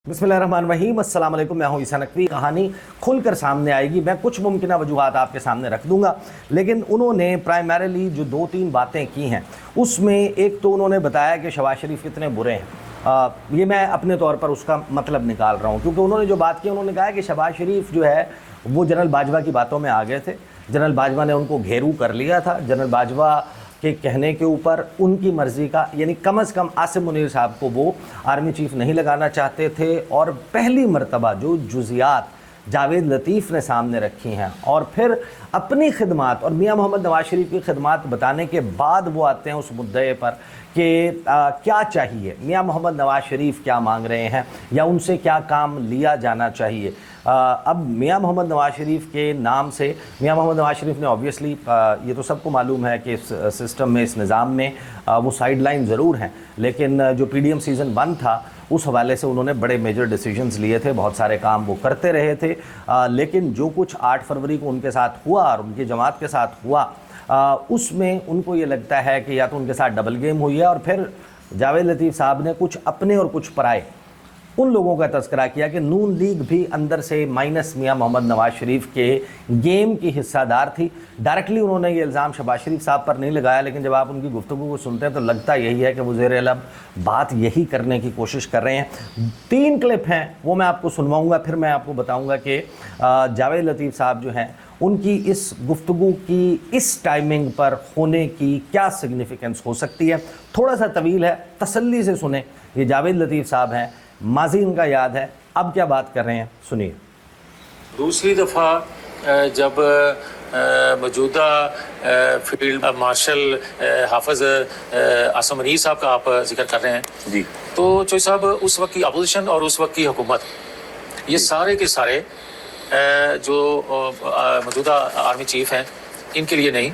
बिस्मिल्लाहिर्रहमानिर्रहीम, अस्सलाम वालेकुम। मैं हूं ईसा नकवी। कहानी खुलकर सामने आएगी। मैं कुछ मुमकिन वजूहात आपके सामने रख दूंगा, लेकिन उन्होंने प्राइमरीली जो 2-3 बातें की हैं उसमें एक तो उन्होंने बताया कि शहबाज शरीफ कितने बुरे हैं। ये मैं अपने तौर पर उसका मतलब निकाल रहा हूँ, क्योंकि उन्होंने जो बात की, उन्होंने कहा कि शहबाज शरीफ जो है वो जनरल बाजवा की बातों में आ गए थे। जनरल बाजवा ने उनको घेरू कर लिया था। जनरल बाजवा के कहने के ऊपर उनकी मर्ज़ी का, यानी कम से कम आसिम मुनीर साहब को वो आर्मी चीफ़ नहीं लगाना चाहते थे। और पहली मरतबा जो जुज़ियात जावेद लतीफ़ ने सामने रखी हैं और फिर अपनी खिदमात और मियाँ मोहम्मद नवाज शरीफ की खिदमात बताने के बाद वो आते हैं उस मुद्दे पर कि क्या चाहिए, मियाँ मोहम्मद नवाज शरीफ क्या मांग रहे हैं या उनसे क्या काम लिया जाना चाहिए। अब मियाँ मोहम्मद नवाज शरीफ के नाम से, मियाँ मोहम्मद नवाज शरीफ ने ऑब्वियसली ये तो सबको मालूम है कि इस सिस्टम में, इस निज़ाम में वो साइड लाइन ज़रूर हैं, लेकिन जो PDM सीज़न 1 था उस हवाले से उन्होंने बड़े मेजर डिसीजंस लिए थे, बहुत सारे काम वो करते रहे थे। लेकिन जो कुछ 8 फरवरी को उनके साथ हुआ और उनकी जमात के साथ हुआ, उसमें उनको ये लगता है कि या तो उनके साथ डबल गेम हुई है। और फिर जावेद लतीफ़ साहब ने कुछ अपने और कुछ पराए उन लोगों का तज़किरा किया कि नून लीग भी अंदर से माइनस मियाँ मोहम्मद नवाज शरीफ के गेम की हिस्सादार थी। डायरेक्टली उन्होंने ये इल्ज़ाम शहबाज शरीफ साहब पर नहीं लगाया, लेकिन जब आप उनकी गुफ्तगू को सुनते हैं तो लगता यही है कि वो ज़ेर लब बात यही करने की कोशिश कर रहे हैं। 3 क्लिप हैं, वो मैं आपको सुनवाऊँगा, फिर मैं आपको बताऊँगा कि जावेद लतीफ़ साहब जो हैं उनकी इस गुफ्तगू की इस टाइमिंग पर होने की क्या सिग्निफिकेंस हो सकती है। थोड़ा सा तवील है, तसल्ली से सुने। ये जावेद लतीफ़ साहब हैं, माजी इनका याद है, अब क्या बात कर रहे हैं सुनिए। दूसरी दफ़ा जब मौजूदा फील्ड मार्शल हाफिज़ आसिम मुनीर साहब का आप जिक्र कर रहे हैं जी, तो चौधरी साहब उस वक्त की अपोजिशन और उस वक्त की हुकूमत, ये सारे के सारे जो मौजूदा आर्मी चीफ हैं इनके लिए नहीं,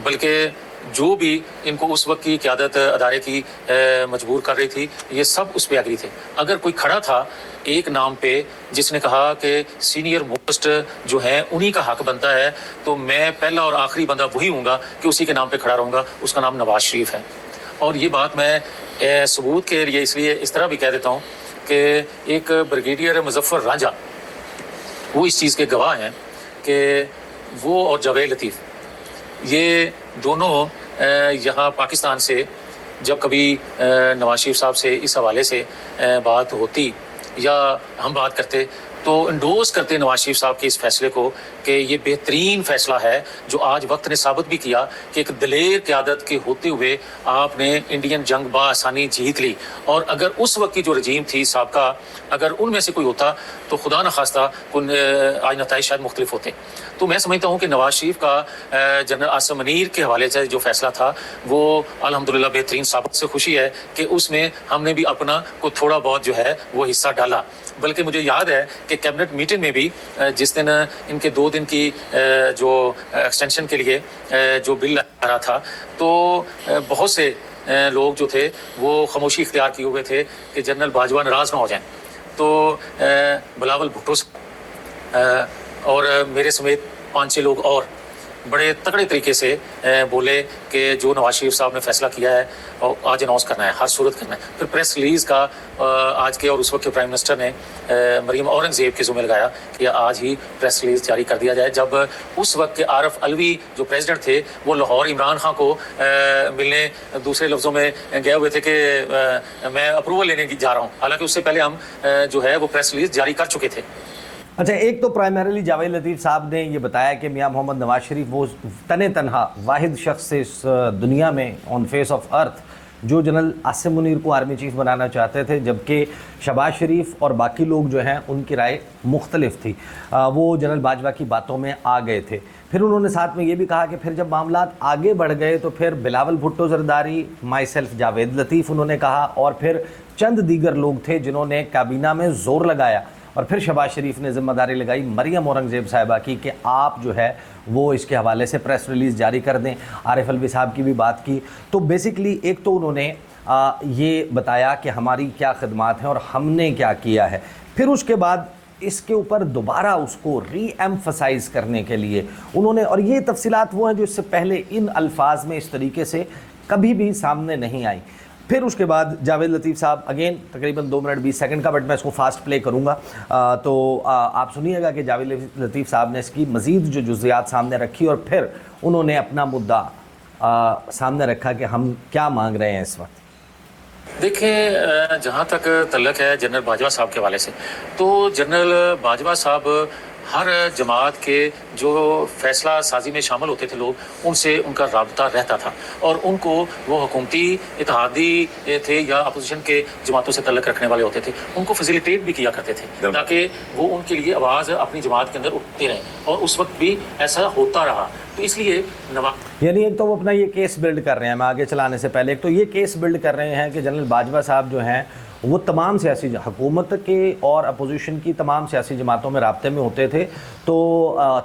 बल्कि जो भी इनको उस वक्त की क़यादत अदारे की मजबूर कर रही थी, ये सब उस पर एग्री थे। अगर कोई खड़ा था एक नाम पे जिसने कहा कि सीनियर मोस्ट जो हैं उन्हीं का हक बनता है, तो मैं पहला और आखिरी बंदा वही हूँगा कि उसी के नाम पे खड़ा रहूँगा, उसका नाम नवाज शरीफ है। और ये बात मैं सबूत के लिए इसलिए इस तरह भी कह देता हूँ कि एक ब्रिगेडियर मुजफ्फर रांझा वो इस चीज़ के गवाह हैं कि वो और जावेद लतीफ़ ये दोनों यहाँ पाकिस्तान से जब कभी नवाज शरीफ साहब से इस हवाले से बात होती या हम बात करते तो इंडोर्स करते नवाज शरीफ साहब के इस फैसले को कि ये बेहतरीन फ़ैसला है, जो आज वक्त ने साबित भी किया कि एक दलेर क़यादत के होते हुए आपने इंडियन जंग बआसानी जीत ली। और अगर उस वक्त की जो रजीम थी साबका, अगर उनमें से कोई होता तो खुदा न खास्ता आज नताइज शायद मुख्तलिफ होते। तो मैं समझता हूँ कि नवाज शरीफ का जनरल आसिम मुनीर के हवाले से जो फैसला था वो अल्हम्दुलिल्लाह बेहतरीन साबित से खुशी है कि उसमें हमने भी अपना को थोड़ा बहुत जो है वो हिस्सा डाला। बल्कि मुझे याद है कि कैबिनेट मीटिंग में भी जिस दिन इनके 2 दिन की जो एक्सटेंशन के लिए जो बिल आ रहा था, तो बहुत से लोग जो थे वो खामोशी इख्तियार किए हुए थे कि जनरल बाजवा नाराज़ ना हो जाएं। तो बिलावल भुट्टो और मेरे समेत 5-6 लोग और बड़े तगड़े तरीके से बोले कि जो नवाज शरीफ साहब ने फैसला किया है और आज अनाउंस करना है, हर सूरत करना है। फिर प्रेस रिलीज़ का आज के और उस वक्त के प्राइम मिनिस्टर ने मरीम औरंगज़ेब के ज़िम्मे लगाया कि आज ही प्रेस रिलीज़ जारी कर दिया जाए। जब उस वक्त के आरफ अलवी जो प्रेसिडेंट थे वो लाहौर इमरान खान को मिलने दूसरे लफ्ज़ों में गए हुए थे कि मैं अप्रूवल लेने जा रहा हूँ, हालांकि उससे पहले हम जो है वो प्रेस रिलीज़ जारी कर चुके थे। अच्छा, एक तो प्राइमरीली जावेद लतीफ़ साहब ने ये बताया कि मियाँ मोहम्मद नवाज शरीफ वो तने तनहा वाहिद शख्स इस दुनिया में ऑन फेस ऑफ अर्थ जो जनरल आसिम मुनीर को आर्मी चीफ़ बनाना चाहते थे, जबकि शहबाज शरीफ और बाकी लोग जो हैं उनकी राय मुख्तलिफ थी। वो जनरल बाजवा की बातों में आ गए थे। फिर उन्होंने साथ में ये भी कहा कि फिर जब मामला आगे बढ़ गए तो फिर बिलावल भुट्टो जरदारी, माई सेल्फ जावेद लतीफ़ उन्होंने कहा, और फिर चंद दीगर लोग थे जिन्होंने काबीना में ज़ोर लगाया। और फिर शहबाज शरीफ ने ज़िम्मेदारी लगाई मरियम औरंगज़ेब साहिबा की कि आप जो है वो इसके हवाले से प्रेस रिलीज़ जारी कर दें। आरिफ अलवी साहब की भी बात की। तो बेसिकली एक तो उन्होंने ये बताया कि हमारी क्या खिदमात हैं और हमने क्या किया है। फिर उसके बाद इसके ऊपर दोबारा उसको री एम्फसाइज़ करने के लिए उन्होंने, और ये तफसीलात वो हैं जो इससे पहले इन अल्फाज में इस तरीके से कभी भी सामने नहीं आई। پھر اس کے بعد جاوید لطیف صاحب اگین تقریباً 2 منٹ 20 سیکنڈ کا، بٹ میں اس کو فاسٹ پلے کروں گا، تو آپ سنیے گا کہ جاوید لطیف صاحب نے اس کی مزید جو جزیات سامنے رکھی اور پھر انہوں نے اپنا مدعا سامنے رکھا کہ ہم کیا مانگ رہے ہیں اس وقت۔ دیکھیں، جہاں تک تعلق ہے جنرل باجوہ صاحب کے حوالے سے، تو جنرل باجوہ صاحب ہر جماعت کے جو فیصلہ سازی میں شامل ہوتے تھے لوگ، ان سے ان کا رابطہ رہتا تھا، اور ان کو وہ حکومتی اتحادی تھے یا اپوزیشن کے جماعتوں سے تعلق رکھنے والے ہوتے تھے، ان کو فیسیلیٹیٹ بھی کیا کرتے تھے تاکہ وہ ان کے لیے آواز اپنی جماعت کے اندر اٹھتے رہیں، اور اس وقت بھی ایسا ہوتا رہا۔ تو اس لیے یعنی ایک تو وہ اپنا یہ کیس بلڈ کر رہے ہیں، میں آگے چلانے سے پہلے ایک تو یہ کیس بلڈ کر رہے ہیں کہ جنرل باجوہ صاحب جو ہیں وہ تمام سیاسی حکومت کے اور اپوزیشن کی تمام سیاسی جماعتوں میں رابطے میں ہوتے تھے، تو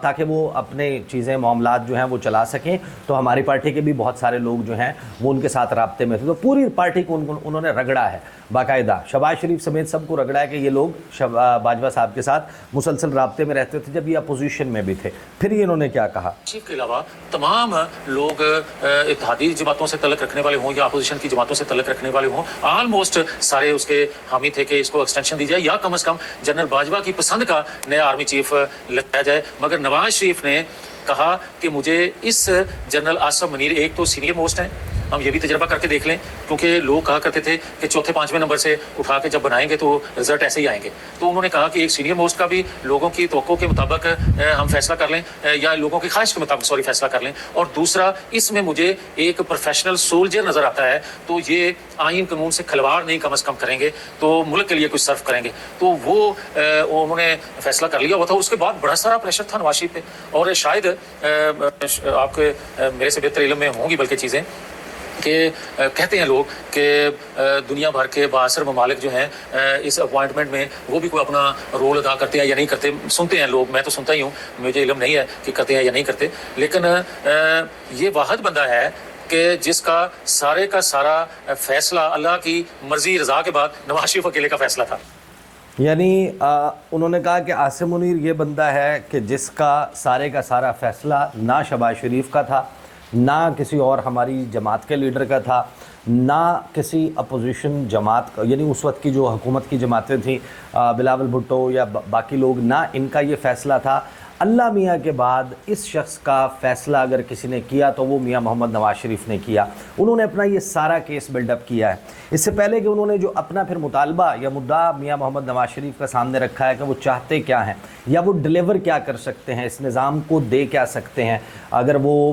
تاکہ وہ اپنے چیزیں معاملات جو ہیں وہ چلا سکیں، تو ہماری پارٹی کے بھی بہت سارے لوگ جو ہیں وہ ان کے ساتھ رابطے میں تھے، تو پوری پارٹی کو انہوں نے رگڑا ہے باقاعدہ، شہباز شریف سمیت سب کو رگڑا ہے کہ یہ لوگ باجوہ صاحب کے ساتھ مسلسل رابطے میں رہتے تھے جب یہ اپوزیشن میں بھی تھے۔ پھر یہ انہوں نے کیا کہا، چیف کے علاوہ تمام لوگ اتحادی جماعتوں سے تعلق رکھنے والے ہوں یا اپوزیشن کی جماعتوں سے تعلق رکھنے والے ہوں، آلموسٹ سارے اس کے حامی تھے کہ اس کو ایکسٹینشن دی جائے یا کم از کم جنرل باجوہ کی پسند کا نیا آرمی چیف لگایا جائے۔ مگر نواز شریف نے کہا کہ مجھے اس جنرل آصف منیر، ایک تو سینئر موسٹ ہیں، ہم یہ بھی تجربہ کر کے دیکھ لیں، کیونکہ لوگ کہا کرتے تھے کہ چوتھے پانچویں نمبر سے اٹھا کے جب بنائیں گے تو رزلٹ ایسے ہی آئیں گے، تو انہوں نے کہا کہ ایک سینئر موسٹ کا بھی لوگوں کی توقع کے مطابق ہم فیصلہ کر لیں یا لوگوں کی خواہش کے مطابق فیصلہ کر لیں، اور دوسرا اس میں مجھے ایک پروفیشنل سولجر نظر آتا ہے، تو یہ آئین قانون سے کھلواڑ نہیں کم از کم کریں گے تو ملک کے لیے کچھ صرف کریں گے، تو وہ انہوں نے فیصلہ کر لیا ہوا تھا۔ اس کے بعد بڑا سارا پریشر تھا نواز شریف پہ، اور شاید آپ کے میرے سے بہتر علم میں ہوں گی بلکہ چیزیں کہ کہتے ہیں لوگ کہ دنیا بھر کے بااثر ممالک جو ہیں اس اپوائنٹمنٹ میں وہ بھی کوئی اپنا رول ادا کرتے ہیں یا نہیں کرتے، سنتے ہیں لوگ، میں تو سنتا ہی ہوں، مجھے علم نہیں ہے کہ کرتے ہیں یا نہیں کرتے، لیکن یہ واحد بندہ ہے کہ جس کا سارا فیصلہ اللہ کی مرضی رضا کے بعد نواز شریف اکیلے کا فیصلہ تھا۔ یعنی انہوں نے کہا کہ عاصم منیر یہ بندہ ہے کہ جس کا سارا فیصلہ نہ شہباز شریف کا تھا، نہ کسی اور ہماری جماعت کے لیڈر کا تھا، نہ کسی اپوزیشن جماعت کا، یعنی اس وقت کی جو حکومت کی جماعتیں تھیں، بلاول بھٹو یا باقی لوگ، نہ ان کا یہ فیصلہ تھا۔ اللہ میاں کے بعد اس شخص کا فیصلہ اگر کسی نے کیا تو وہ میاں محمد نواز شریف نے کیا۔ انہوں نے اپنا یہ سارا کیس بلڈ اپ کیا ہے، اس سے پہلے کہ انہوں نے جو اپنا پھر مطالبہ یا مدعا میاں محمد نواز شریف کا سامنے رکھا ہے کہ وہ چاہتے کیا ہیں یا وہ ڈیلیور کیا کر سکتے ہیں، اس نظام کو دے کیا سکتے ہیں اگر وہ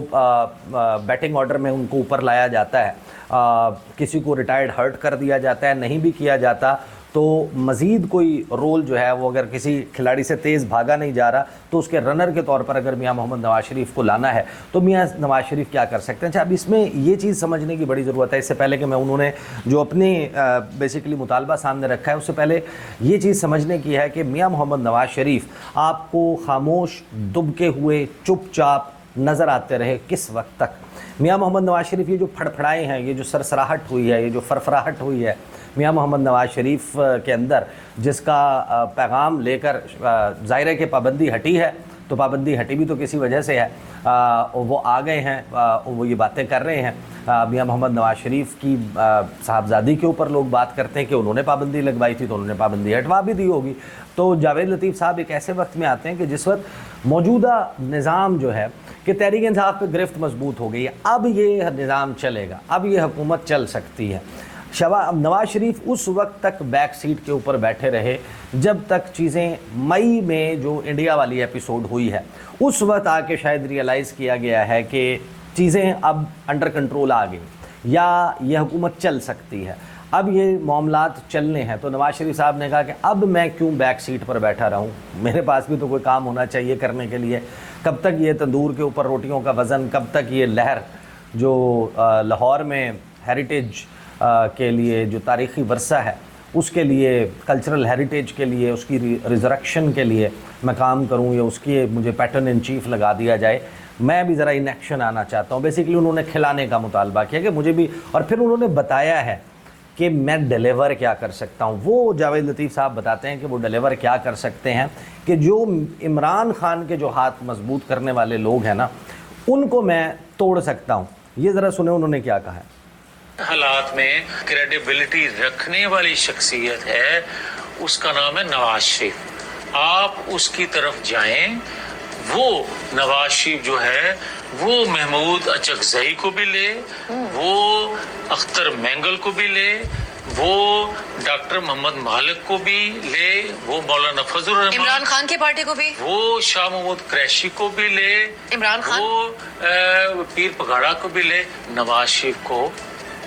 بیٹنگ آرڈر میں ان کو اوپر لایا جاتا ہے، کسی کو ریٹائرڈ ہرٹ کر دیا جاتا ہے، نہیں بھی کیا جاتا تو مزید کوئی رول جو ہے وہ اگر کسی کھلاڑی سے تیز بھاگا نہیں جا رہا تو اس کے رنر کے طور پر اگر میاں محمد نواز شریف کو لانا ہے تو میاں نواز شریف کیا کر سکتے ہیں۔ اچھا، اب اس میں یہ چیز سمجھنے کی بڑی ضرورت ہے، اس سے پہلے کہ میں انہوں نے جو اپنے بیسیکلی مطالبہ سامنے رکھا ہے اس سے پہلے یہ چیز سمجھنے کی ہے کہ میاں محمد نواز شریف آپ کو خاموش، دبکے ہوئے، چپ چاپ نظر آتے رہے کس وقت تک؟ میاں محمد نواز شریف یہ جو پھڑپھڑائے ہیں، یہ جو سرسراہٹ ہوئی ہے، یہ جو فرفراہٹ ہوئی ہے میاں محمد نواز شریف کے اندر، جس کا پیغام لے کر ظاہر ہے کہ پابندی ہٹی ہے، تو پابندی ہٹی بھی تو کسی وجہ سے ہے، وہ آ گئے ہیں، وہ یہ باتیں کر رہے ہیں۔ میاں محمد نواز شریف کی صاحبزادی کے اوپر لوگ بات کرتے ہیں کہ انہوں نے پابندی لگوائی تھی تو انہوں نے پابندی ہٹوا بھی دی ہوگی۔ تو جاوید لطیف صاحب ایک ایسے وقت میں آتے ہیں کہ جس وقت موجودہ نظام جو ہے کہ تحریک انصاف پہ گرفت مضبوط ہو گئی ہے، اب یہ نظام چلے گا، اب یہ حکومت چل سکتی ہے۔ نواز شریف اس وقت تک بیک سیٹ کے اوپر بیٹھے رہے جب تک چیزیں مئی میں جو انڈیا والی ایپیسوڈ ہوئی ہے اس وقت آ کے شاید ریئلائز کیا گیا ہے کہ چیزیں اب انڈر کنٹرول آ گئی یا یہ حکومت چل سکتی ہے، اب یہ معاملات چلنے ہیں۔ تو نواز شریف صاحب نے کہا کہ اب میں کیوں بیک سیٹ پر بیٹھا رہوں، میرے پاس بھی تو کوئی کام ہونا چاہیے کرنے کے لیے، کب تک یہ تندور کے اوپر روٹیوں کا وزن، کب تک یہ لہر جو لاہور میں ہیریٹیج کے لیے جو تاریخی ورثہ ہے اس کے لیے، کلچرل ہیریٹیج کے لیے، اس کی ریزریکشن کے لیے میں کام کروں یا اس کی مجھے پیٹرن ان چیف لگا دیا جائے، میں بھی ذرا ان ایکشن آنا چاہتا ہوں۔ بیسیکلی انہوں نے کھلانے کا مطالبہ کیا کہ مجھے بھی، اور پھر انہوں نے بتایا ہے کہ میں ڈیلیور کیا کر سکتا ہوں۔ وہ جاوید لطیف صاحب بتاتے ہیں کہ وہ ڈیلیور کیا کر سکتے ہیں کہ جو عمران خان کے جو ہاتھ مضبوط کرنے والے لوگ ہیں نا ان کو میں توڑ سکتا ہوں۔ یہ ذرا سنیں انہوں نے کیا کہا ہے۔ हालात में क्रेडिबिलिटी रखने वाली शख्सियत है, उसका नाम है नवाज शरीफ। आप उसकी तरफ जाएं, वो नवाज शरीफ जो है वो महमूद अचकजई को भी ले, वो अख्तर मैंगल को भी ले, वो डॉक्टर मोहम्मद मालिक को भी ले, वो मौलाना फजल रहमान, इमरान खान की पार्टी को भी, वो शाह महमूद कुरैशी को भी ले, इमरान खान, वो पीर पगाड़ा को भी ले, नवाज शरीफ को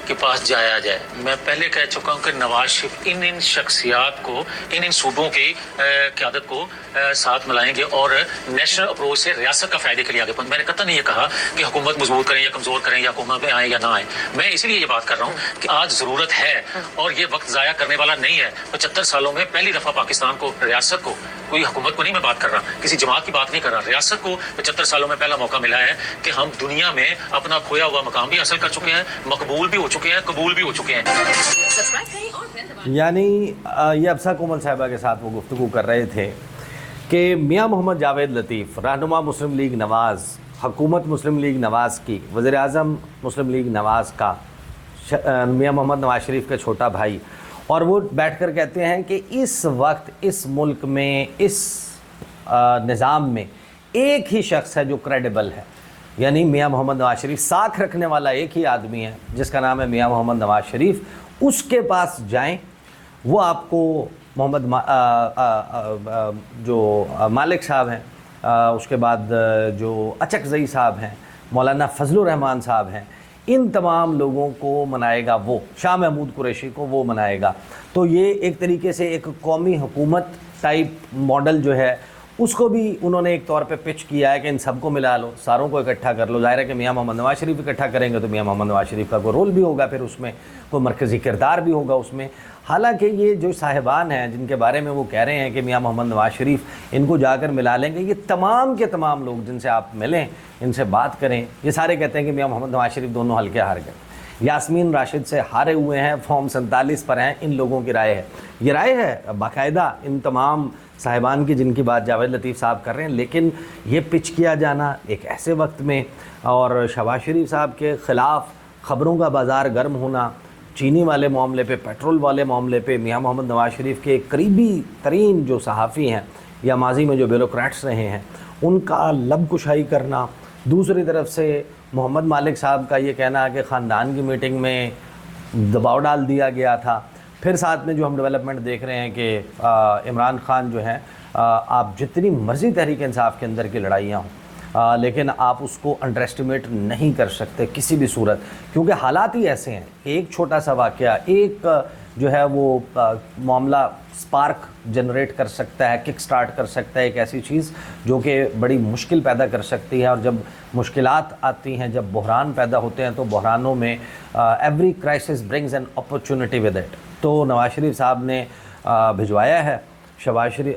के पास जाया जाए। मैं पहले कह चुका हूं कि नवाज शरीफ इन शख्सियात को, इन सूबों की क़यादत को साथ मिलाएंगे और नेशनल अप्रोच से रियासत का फायदे के लिए आगे मैंने कतई नहीं ये कहा कि हुकूमत मजबूत करें या कमज़ोर करें या हुकूमत में आए या ना आए। मैं इसलिए ये बात कर रहा हूँ कि आज ज़रूरत है और ये वक्त ज़ाया करने वाला नहीं है। 75 सालों में पहली दफ़ा पाकिस्तान को, रियासत को, कोई हुकूमत को नहीं मैं बात कर रहा, किसी जमात की बात नहीं कर रहा, रियासत को 75 सालों में पहला मौका मिला है कि हम दुनिया में अपना खोया हुआ मकाम भी हासिल कर चुके हैं, मकबूल भी हो चुके हैं, कबूल भी हो चुके हैं। यानी ये अफसा कोमल साहिबा के साथ वो गुफ्तगू कर रहे थे कि मियाँ मोहम्मद जावेद लतीफ़, रहनुमा मुस्लिम लीग नवाज़, हुकूमत मुस्लिम लीग नवाज़ की, वज़ीर आज़म मुस्लिम लीग नवाज़ का, मियाँ मोहम्मद नवाज शरीफ का छोटा भाई, और वो बैठकर कहते हैं कि इस वक्त इस मुल्क में, इस निज़ाम में एक ही शख्स है जो क्रेडिबल है, यानी मियाँ मोहम्मद नवाज शरीफ। साख रखने वाला एक ही आदमी है जिसका नाम है मियाँ मोहम्मद नवाज शरीफ। उसके पास जाएं, वो आपको मोहम्मद जो मालिक साहब हैं, उसके बाद जो अचकजई साहब हैं, मौलाना फजलुर रहमान साहब हैं, इन तमाम लोगों को मनाएगा वो, शाह महमूद कुरैशी को वो मनाएगा। तो ये एक तरीके से एक कौमी हुकूमत टाइप मॉडल जो है उसको भी उन्होंने एक तौर पे पिच किया है कि इन सबको मिला लो, सारों को इकट्ठा कर लो। ज़ाहिर है कि मियाँ मोहम्मद नवाज शरीफ इकट्ठा करेंगे तो मियाँ मोहम्मद नवाज शरीफ का कोई रोल भी होगा, फिर उसमें कोई मरकज़ी किरदार भी होगा उसमें। हालांकि ये जो साहिबान हैं जिनके बारे में वो कह रहे हैं कि मियाँ मोहम्मद नवाज शरीफ इनको जाकर मिला लेंगे, ये तमाम के तमाम लोग जिनसे आप मिलें, इनसे बात करें, ये सारे कहते हैं कि मियाँ मोहम्मद नवाज शरीफ दोनों हल्के हार गए। यास्मीन राशिद से हारे हुए हैं, फॉर्म 47 पर हैं, इन लोगों की राय है। ये राय है बाकायदा इन तमाम साहिबान की जिनकी बात जावेद लतीफ़ साहब कर रहे हैं। लेकिन ये पिच किया जाना एक ऐसे वक्त में, और शहबाज शरीफ साहब के ख़िलाफ़ ख़बरों का बाज़ार गर्म होना, चीनी वाले मामले पे, पेट्रोल वाले मामले पे मियाँ मोहम्मद नवाज शरीफ के करीबी तरीन जो सहाफ़ी हैं या माजी में जो ब्यूरोक्रेट्स रहे हैं उनका लब कुशाई करना, दूसरी तरफ से मोहम्मद मालिक साहब का ये कहना है कि ख़ानदान की मीटिंग में दबाव डाल दिया गया था। फिर साथ में जो हम डेवलपमेंट देख रहे हैं कि इमरान खान जो हैं, आप जितनी मर्ज़ी तहरीक इंसाफ के अंदर की लड़ाइयाँ हों, लेकिन आप उसको अंडर एस्टिमेट नहीं कर सकते किसी भी सूरत, क्योंकि हालात ही ऐसे हैं। एक छोटा सा वाक़या, एक जो है वो मामला स्पार्क जनरेट कर सकता है, किक स्टार्ट कर सकता है एक ऐसी चीज़ जो कि बड़ी मुश्किल पैदा कर सकती है। और जब मुश्किलात आती हैं, जब बहरान पैदा होते हैं, तो बहरानों में every crisis brings an opportunity with it. तो नवाज शरीफ साहब ने भिजवाया है शहबाज शरीफ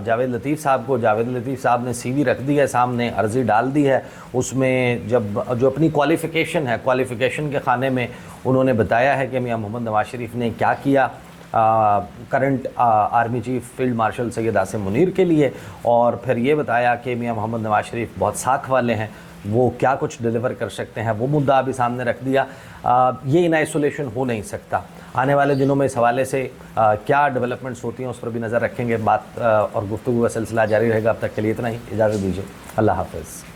जावेद लतीफ़ साहब को। जावेद लतीफ़ साहब ने CV रख दी है सामने, अर्ज़ी डाल दी है। उसमें जब जो अपनी क्वालिफ़िकेशन है, क्वालिफ़िकेशन के खाने में उन्होंने बताया है कि मियाँ मोहम्मद नवाज शरीफ ने क्या किया current army chief field marshal Syed Asim Munir के लिए, और फिर ये बताया कि मियाँ मोहम्मद नवाज शरीफ बहुत साख वाले हैं, वो क्या कुछ डिलीवर कर सकते हैं, वो मुद्दा अभी सामने रख दिया। ये इन आइसोलेशन हो नहीं सकता। आने वाले दिनों में इस हवाले से क्या डेवलपमेंट्स होती हैं उस पर भी नज़र रखेंगे। बात और गुफ्तगू का सिलसिला जारी रहेगा। अब तक के लिए इतना ही, इजाज़त दीजिए, अल्लाह हाफ़िज़।